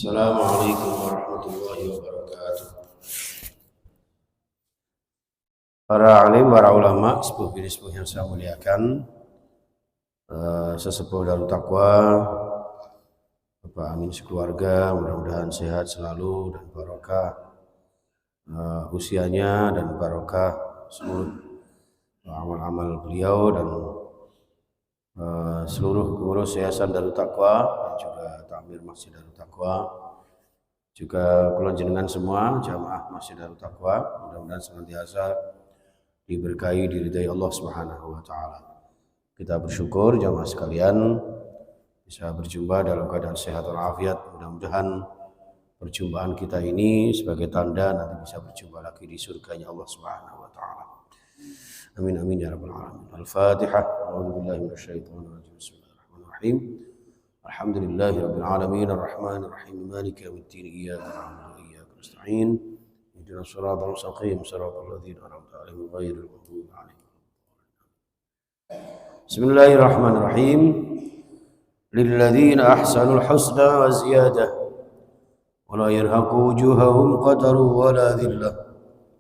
Assalamualaikum warahmatullahi wabarakatuh. Para alim, para ulama, sepuh-sepuh yang saya muliakan, sesepuh Darut Taqwa, Bapak Amin sekeluarga, mudah-mudahan sehat selalu dan barokah usianya dan barokah seluruh amal-amal beliau dan seluruh pengurus Yayasan Darut Taqwa dan juga Takmir Masjid Darut Taqwa, juga kula jenengan semua jamaah Masjid Darut Taqwa, mudah-mudahan senantiasa diberkahi, diridai Allah Subhanahu wa taala. Kita bersyukur jamaah sekalian bisa berjumpa dalam keadaan sehat walafiat. Mudah-mudahan perjumpaan kita ini sebagai tanda nanti bisa berjumpa lagi di surganya Allah Subhanahu wa taala. Amin amin ya rabbal alamin. Al-Fatihah. A'udzubillahi minasyaitonir rajim. Bismillahirrahmanirrahim. Alhamdulillahirabbil alamin arrahmanir rahim maliki yaumiddin iyyaka na'budu wa iyyaka nasta'in. Ihdinas siratal mustaqim siratal ladzina an'amta 'alaihim ghairil maghdubi 'alaihim. Bismillahirrahmanirrahim. Lilladzina ahsanul husna wa ziyadah wa la yarhaqu wujuhahum qatarun wa la dhillah.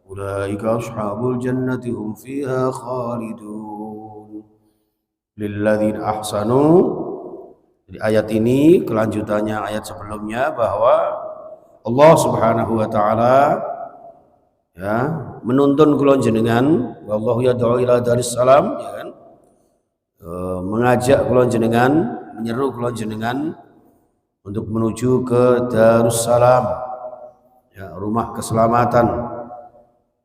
Ulaika ashabul jannati hum fiha khalidun. Lilladzina ahsanu. Di ayat ini kelanjutannya ayat sebelumnya bahwa Allah Subhanahu wa taala ya menuntun kula jenengan, wallahu yad'u ila daris salam, ya kan? Mengajak kula jenengan, menyeru kula jenengan untuk menuju ke Darussalam, ya, rumah keselamatan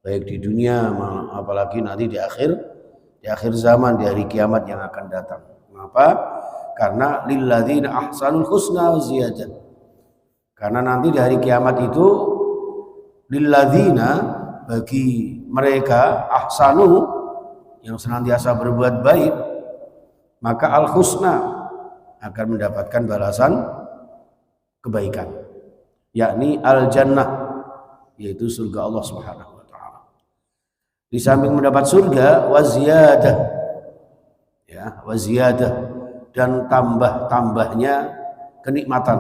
baik di dunia apalagi nanti di akhir zaman, di hari kiamat yang akan datang. Kenapa? Karena lilladzina ahsanul husna wa ziyadah. Karena nanti di hari kiamat itu lilladzina, bagi mereka ahsanu yang senantiasa berbuat baik, maka al husna akan mendapatkan balasan kebaikan, yakni al jannah, yaitu surga Allah Subhanahu wa taala. Di samping mendapat surga, wa ziyadah, ya, wa ziyadah, dan tambah-tambahnya kenikmatan.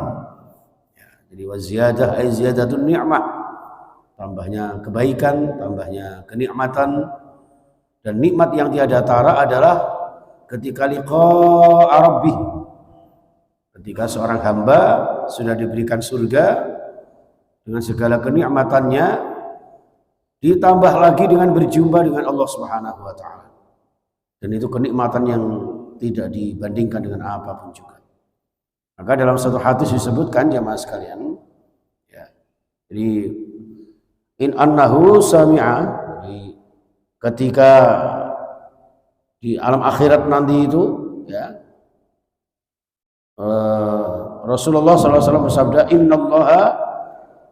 Ya, jadi wa ziyadah ay ziyadatun ni'mah, tambahnya kebaikan, tambahnya kenikmatan. Dan nikmat yang tiada tara adalah ketika liqa'a rabbih, ketika seorang hamba sudah diberikan surga dengan segala kenikmatannya, ditambah lagi dengan berjumpa dengan Allah Subhanahu wa taala. Dan itu kenikmatan yang tidak dibandingkan dengan apapun juga. Maka dalam satu hadis disebutkan jamaah sekalian, ya, jadi in annahu sami'a, jadi ketika di alam akhirat nanti itu, ya, Rasulullah SAW bersabda, innallaha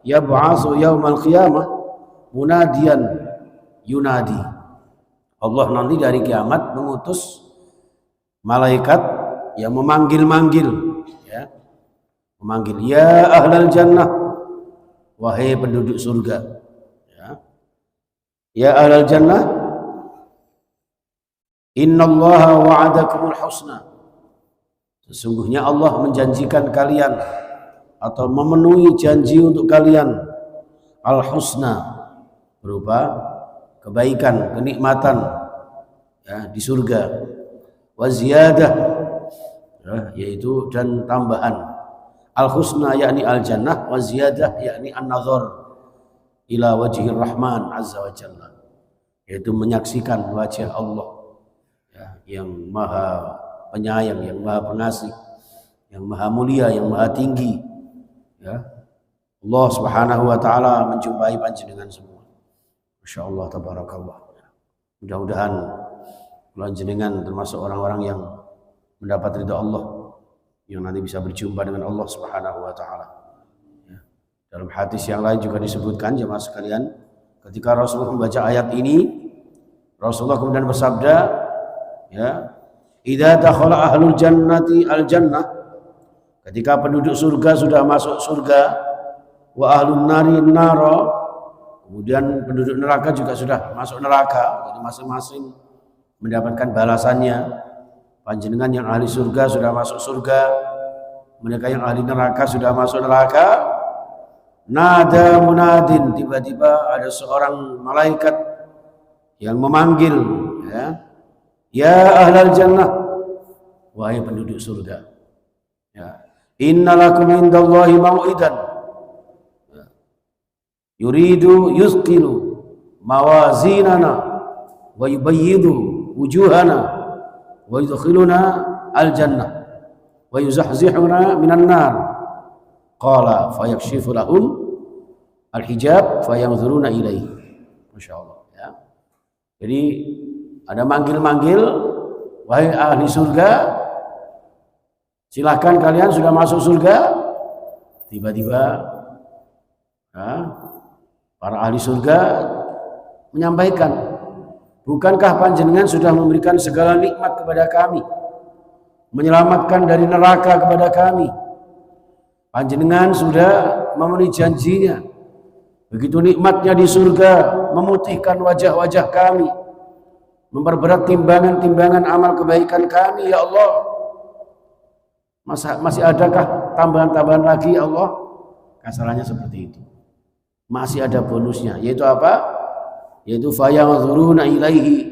yab'atsu yaumal qiyamah munadiyan yunadi. Allah nanti dari kiamat mengutus malaikat yang memanggil-manggil, ya, memanggil, ya ahlal jannah, wahai penduduk surga, ya ahlal jannah, innallaha wa'adakumul husna, sesungguhnya Allah menjanjikan kalian atau memenuhi janji untuk kalian al husna, berupa kebaikan, kenikmatan, ya, di surga, wa ziyadah, ya, yaitu dan tambahan. Al husna yakni al jannah, wa ziyadah yakni an nazar ila wajhir rahman azza wa jalla, yaitu menyaksikan wajah Allah, ya, yang maha penyayang, yang maha pengasih, yang maha mulia, yang maha tinggi, ya. Allah Subhanahu wa taala menjumpai panjenengan semua. Masyaallah tabarakallah. Mudah-mudahan panjenengan termasuk orang-orang yang mendapat ridha Allah, yang nanti bisa berjumpa dengan Allah Subhanahu wa taala. Ya. Dalam hadis yang lain juga disebutkan jemaah sekalian, ketika Rasulullah membaca ayat ini, Rasulullah kemudian bersabda, ya, idza dakhala ahlul jannati al jannah, ketika penduduk surga sudah masuk surga, wa ahlun nari nara, kemudian penduduk neraka juga sudah masuk neraka, jadi masing-masing mendapatkan balasannya. Panjenengan yang ahli surga sudah masuk surga, mereka yang ahli neraka sudah masuk neraka. Nada munadin, tiba-tiba ada seorang malaikat yang memanggil, ya, ya ahlal jannah, wahai penduduk surga, ya, innalakum indallahi mau'idan, yuridu yusqilu mawazinana wa yubayyidu wujuhana wa yudkhiluna al-jannah wa yuzahzihuna minan nar. Qala fayakshifu lahum al-hijab fayanzuruna ilaihi. Masya Allah, ya. Jadi ada manggil-manggil, wahai ahli surga, silahkan kalian sudah masuk surga. Tiba-tiba para ahli surga menyampaikan, bukankah panjenengan sudah memberikan segala nikmat kepada kami, menyelamatkan dari neraka kepada kami? Panjenengan sudah memenuhi janjinya. Begitu nikmatnya di surga, memutihkan wajah-wajah kami, memperberat timbangan-timbangan amal kebaikan kami, ya Allah. Masih adakah tambahan-tambahan lagi, ya Allah? Kasarannya seperti itu. Masih ada bonusnya, yaitu apa? Yaitu fayanzuruna ilaihi.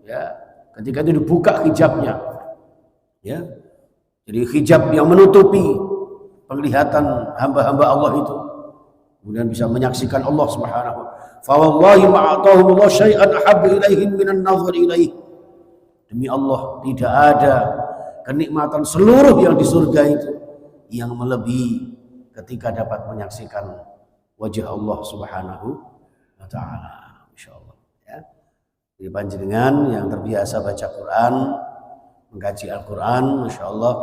Ya, ketika itu dibuka hijabnya. Ya. Jadi hijab yang menutupi penglihatan hamba-hamba Allah itu, kemudian bisa menyaksikan Allah Subhanahu. Fa wallahi ma atahumullah syai'an ahabba ilaihim minan nazar ilaihi. Demi Allah, tidak ada kenikmatan seluruh yang di surga itu yang melebihi ketika dapat menyaksikan wajah Allah Subhanahu wa taala. Insyaallah, ya. Jadi panjenengan yang terbiasa baca Quran, mengkaji Al-Quran, masyaallah,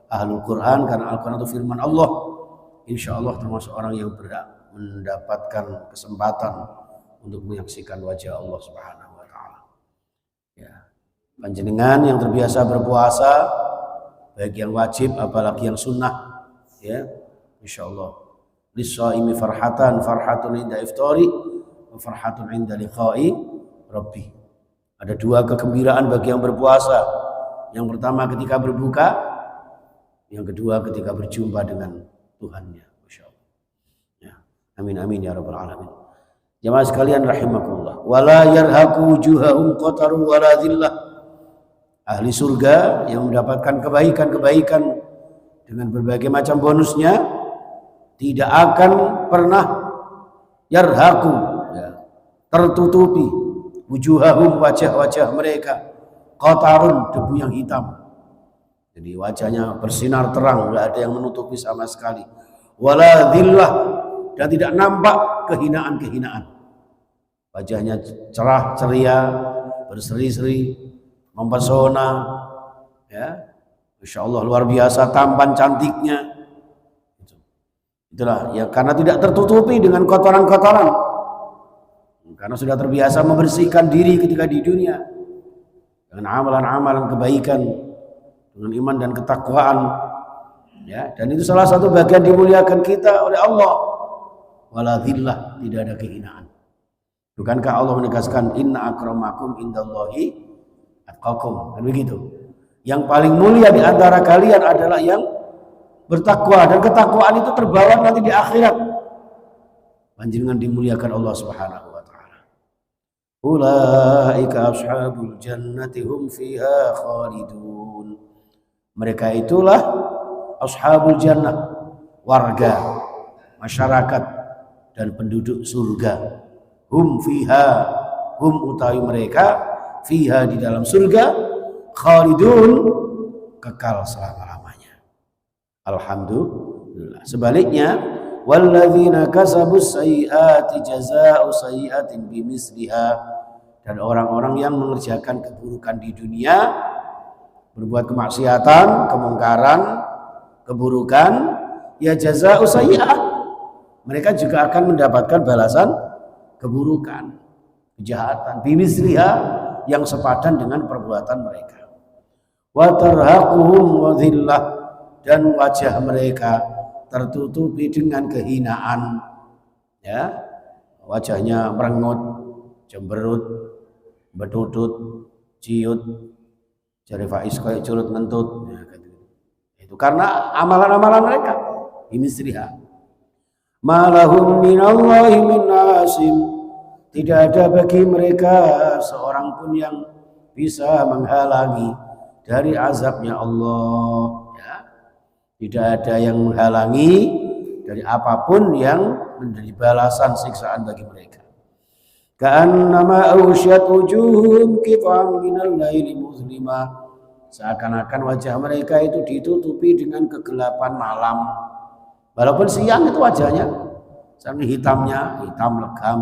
ahlul Quran, karena Al-Quran itu firman Allah, insya Allah termasuk orang yang berhak mendapatkan kesempatan untuk menyaksikan wajah Allah Subhanahu wa taala. Ya. Panjenengan yang terbiasa berpuasa, baik yang wajib apalagi yang sunnah, ya, insya Allah lis-shaimi farhatun inda iftari wa farhatun inda liqa'i rabbi. Ada dua kegembiraan bagi yang berpuasa. Yang pertama ketika berbuka, yang kedua ketika berjumpa dengan Tuhannya. Masya Allah. Ya. Amin amin ya rabbal alamin. Jamaah sekalian rahimakumullah. Wala yarhaqu wujuhahum qatarun wala dhillah. Ahli surga yang mendapatkan kebaikan-kebaikan dengan berbagai macam bonusnya tidak akan pernah yarhaqu, ya, tertutupi wujuhahum, wajah-wajah mereka, qatarun, debu yang hitam. Jadi wajahnya bersinar terang, tidak ada yang menutupi sama sekali. Wala dhillah, dan tidak nampak kehinaan-kehinaan. Wajahnya cerah ceria, berseri-seri, mempesona, ya, Masya Allah, luar biasa tampan cantiknya. Itulah ya, karena tidak tertutupi dengan kotoran-kotoran, karena sudah terbiasa membersihkan diri ketika di dunia dengan amalan-amalan kebaikan, dengan iman dan ketakwaan, ya, dan itu salah satu bagian dimuliakan kita oleh Allah. Wala dhillah, tidak ada kehinaan. Bukankah Allah menegaskan inna akramakum indallahi atqakum, kan begitu? Yang paling mulia di antara kalian adalah yang bertakwa, dan ketakwaan itu terbawa nanti di akhirat. Panjenengan dimuliakan Allah Subhanahu wa taala. Ulaika ashabul jannati hum fiha khalidun. Mereka itulah ashabul jannah, warga, masyarakat dan penduduk surga. Hum fiha, hum utawi mereka, fiha di dalam surga, khalidun, kekal selama-lamanya. Alhamdulillah. Sebaliknya, walladzina kasabus sayyiati jazaa'u sayyi'atin bimisliha, dan orang-orang yang mengerjakan keburukan di dunia, berbuat kemaksiatan, kemungkaran, keburukan, ya jazaa'u sayyi'ah, mereka juga akan mendapatkan balasan keburukan, kejahatan, bimisliha, yang sepadan dengan perbuatan mereka. Wa tarhaquhum wadhillah, dan wajah mereka tertutupi dengan kehinaan, ya, wajahnya merengut, cemberut, bedudut, ciut, jari faiz kayak curut ngentut, ya, itu karena amalan-amalan mereka, bimisliha. Ma lahum minallahi min asim. Tidak ada bagi mereka seorang pun yang bisa menghalangi dari azabnya Allah. Ya. Tidak ada yang menghalangi dari apapun yang menjadi balasan siksaan bagi mereka. Ka'annama awsyat wujuhum qit'am minal laili muzlima. Seakan-akan wajah mereka itu ditutupi dengan kegelapan malam. Walaupun siang itu wajahnya saking hitamnya, hitam legam,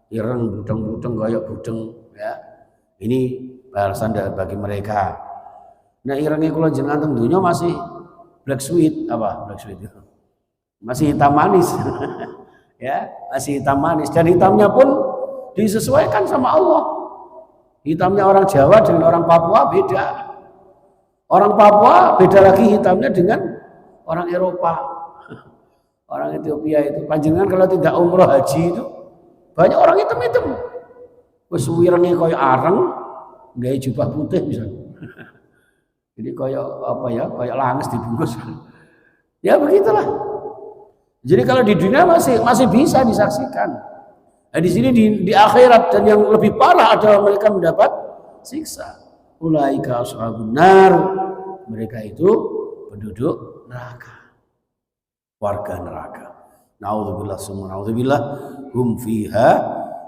ireng budeng-budeng kayak budeng ya. Ini balasan bagi mereka. Nah, irengnya kula jenengan teng donya masih black sweet apa? Black sweet itu. Masih hitam manis. Ya, masih hitam manis dan hitamnya pun disesuaikan sama Allah. Hitamnya orang Jawa dengan orang Papua beda. Orang Papua beda lagi hitamnya dengan orang Eropa. Orang Ethiopia itu. Panjenengan kalau tidak umroh haji itu banyak orang hitam-hitam. Wes wirenge koyo areng, gawe jubah putih misalnya. Jadi koyo apa ya? Koyo langes dibungkus. Ya begitulah. Jadi kalau di dunia masih bisa disaksikan. Nah, di sini di akhirat dan yang lebih parah adalah mereka mendapat siksa. Ulaika ashabun nar. Mereka itu penduduk neraka. Warga neraka. Nauzubillah summa nauzubillah hum fiha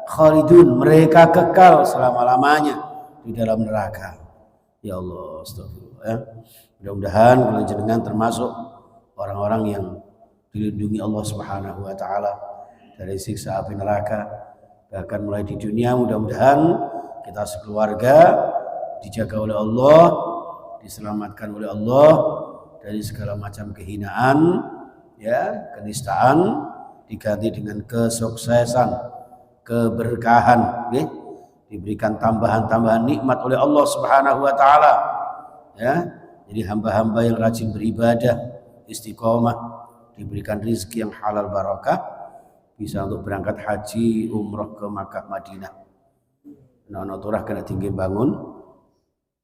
khalidun. Mereka kekal selama-lamanya di dalam neraka. Ya Allah, astagfirullah ya. Mudah-mudahan kalian jenengan termasuk orang-orang yang dilindungi Allah Subhanahu wa taala dari siksa api neraka. Bahkan mulai di dunia mudah-mudahan kita sekeluarga dijaga oleh Allah, diselamatkan oleh Allah dari segala macam kehinaan, ya, kenistaan, diganti dengan kesuksesan, keberkahan, okay? Diberikan tambahan-tambahan nikmat oleh Allah Subhanahu wa taala. Ya, jadi hamba-hamba yang rajin beribadah, istiqomah, diberikan rezeki yang halal barakah, bisa untuk berangkat haji, umroh ke Makkah, Madinah. Nah, turah kena tinggi bangun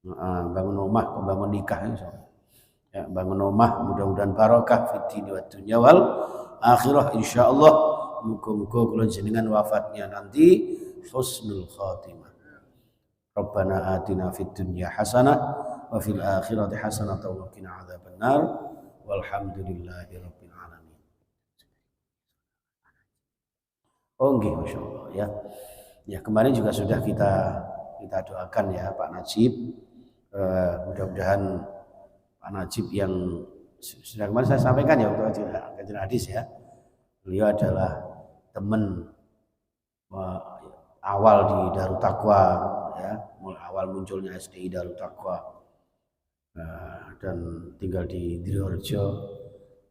rumah, bangun nikah ya, bangun rumah, mudah-mudahan barakah fid dini wad dunya wal akhirah insyaallah. Muga-muga kula jenengan wafatnya nanti husnul khatimah. Rabbana atina fid dunya hasanah wa fil akhirati hasanah wa qina adzabannar. Walhamdulillahi rabbil alamin. Oh nggih, masyaallah ya. Ya, kemarin juga sudah kita doakan ya Pak Najib. Mudah-mudahan Pak Najib yang sudah kemarin saya sampaikan ya untuk kajian hadis ya. Beliau adalah teman awal di Darut Taqwa ya, mulai awal munculnya SDI Darut Taqwa, dan tinggal di Diriharjo,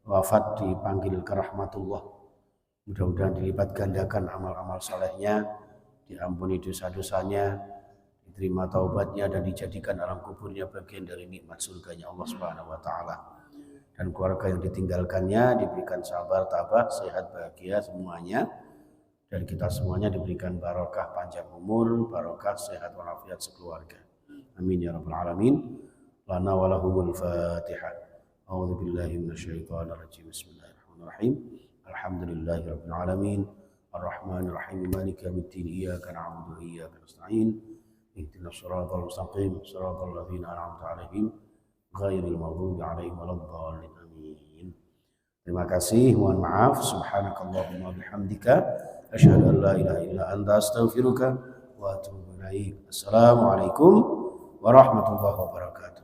wafat dipanggil ke rahmatullah. Mudah-mudahan dilipat gandakan amal-amal solehnya, diampuni dosa-dosanya, diterima taubatnya, dan dijadikan alam kuburnya bagian dari nikmat surganya Allah Subhanahu wa taala. Dan keluarga yang ditinggalkannya diberikan sabar, tabah, sehat, bahagia semuanya, dan kita semuanya diberikan barokah panjang umur, barokah sehat walafiat sekeluarga. Amin ya rabbal alamin. Lana wa lahumul Fatihah. A'udzu billahi minasyaitonir rajim. Bismillahirrahmanirrahim. Alhamdulillahi rabbil alamin. Arrahmanir rahim. Maliki yaumiddin. Iyyaka na'budu wa iyyaka nasta'in. Ihdinas siratal mustaqim. Siratal ladzina an'amta 'alaihim ghairil maghdubi 'alaihim waladdallin. Amin. Terima kasih, mohon maaf. Subhanakallahumma bihamdika asyhadu an la ilaha illa anta astaghfiruka wa atubu ilaik. Assalamualaikum warahmatullahi wabarakatuh.